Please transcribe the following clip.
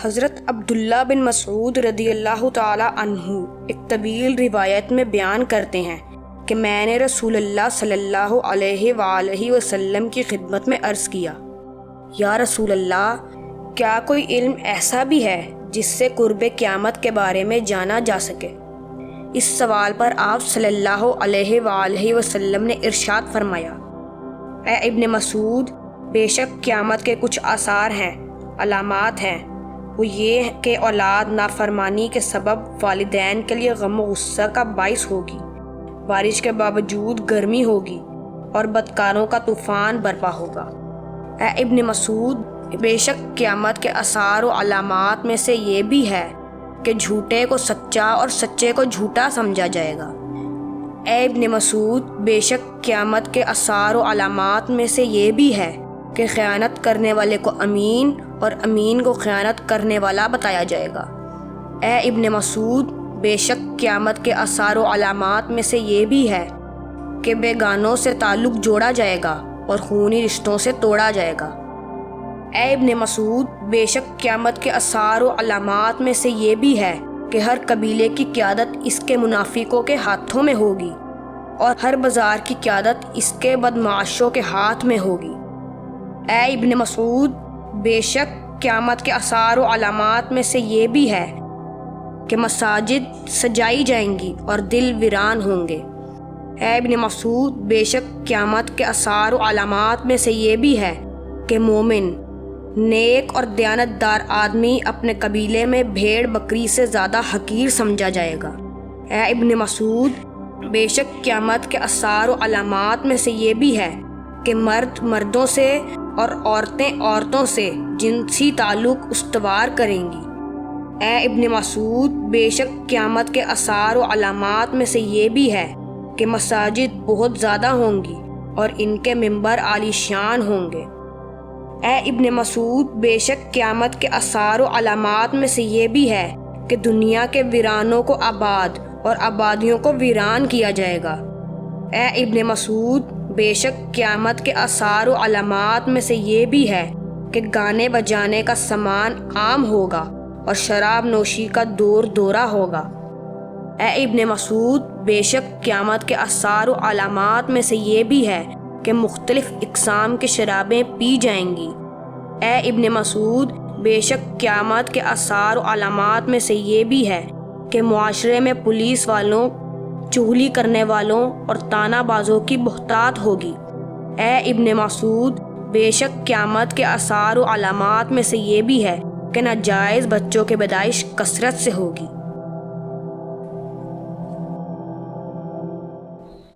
حضرت عبداللہ بن مسعود رضی اللہ تعالی عنہ ایک طویل روایت میں بیان کرتے ہیں کہ میں نے رسول اللہ صلی اللہ علیہ وآلہ وسلم کی خدمت میں عرض کیا، یا رسول اللہ، کیا کوئی علم ایسا بھی ہے جس سے قرب قیامت کے بارے میں جانا جا سکے؟ اس سوال پر آپ صلی اللہ علیہ وآلہ وسلم نے ارشاد فرمایا، اے ابن مسعود، بے شک قیامت کے کچھ آثار ہیں، علامات ہیں، وہ یہ کہ اولاد نافرمانی کے سبب والدین کے لیے غم و غصہ کا باعث ہوگی، بارش کے باوجود گرمی ہوگی اور بدکاروں کا طوفان برپا ہوگا۔ اے ابن مسعود، بے شک قیامت کے آثار و علامات میں سے یہ بھی ہے کہ جھوٹے کو سچا اور سچے کو جھوٹا سمجھا جائے گا۔ اے ابن مسعود، بے شک قیامت کے آثار و علامات میں سے یہ بھی ہے کہ خیانت کرنے والے کو امین اور امین کو خیانت کرنے والا بتایا جائے گا۔ اے ابن مسعود، بے شک قیامت کے آثار و علامات میں سے یہ بھی ہے کہ بیگانوں سے تعلق جوڑا جائے گا اور خونی رشتوں سے توڑا جائے گا۔ اے ابن مسعود، بے شک قیامت کے آثار و علامات میں سے یہ بھی ہے کہ ہر قبیلے کی قیادت اس کے منافقوں کے ہاتھوں میں ہوگی اور ہر بازار کی قیادت اس کے بدمعاشوں کے ہاتھ میں ہوگی۔ اے ابن مسعود، بے شک قیامت کے آثار و علامات میں سے یہ بھی ہے کہ مساجد سجائی جائیں گی اور دل ویران ہوں گے۔ اے ابن مسعود، بے شک قیامت کے آثار و علامات میں سے یہ بھی ہے کہ مومن، نیک اور دیانتدار آدمی اپنے قبیلے میں بھیڑ بکری سے زیادہ حقیر سمجھا جائے گا۔ اے ابن مسعود، بے شک قیامت کے آثار و علامات میں سے یہ بھی ہے کہ مرد مردوں سے اور عورتیں عورتوں سے جنسی تعلق استوار کریں گی۔ اے ابن مسعود، بے شک قیامت کے آثار و علامات میں سے یہ بھی ہے کہ مساجد بہت زیادہ ہوں گی اور ان کے ممبر عالی شان ہوں گے۔ اے ابن مسعود، بے شک قیامت کے آثار و علامات میں سے یہ بھی ہے کہ دنیا کے ویرانوں کو آباد اور آبادیوں کو ویران کیا جائے گا۔ اے ابن مسعود، بے شک قیامت کے آثار و علامات میں سے یہ بھی ہے کہ گانے بجانے کا سامان عام ہوگا اور شراب نوشی کا دور دورہ ہوگا۔ اے ابن مسعود، بے شک قیامت کے آثار و علامات میں سے یہ بھی ہے کہ مختلف اقسام کی شرابیں پی جائیں گی۔ اے ابن مسعود، بے شک قیامت کے آثار و علامات میں سے یہ بھی ہے کہ معاشرے میں پولیس والوں، چغلی کرنے والوں اور تانا بازوں کی بہتات ہوگی۔ اے ابن مسعود، بے شک قیامت کے آثار و علامات میں سے یہ بھی ہے کہ ناجائز بچوں کی پیدائش کثرت سے ہوگی۔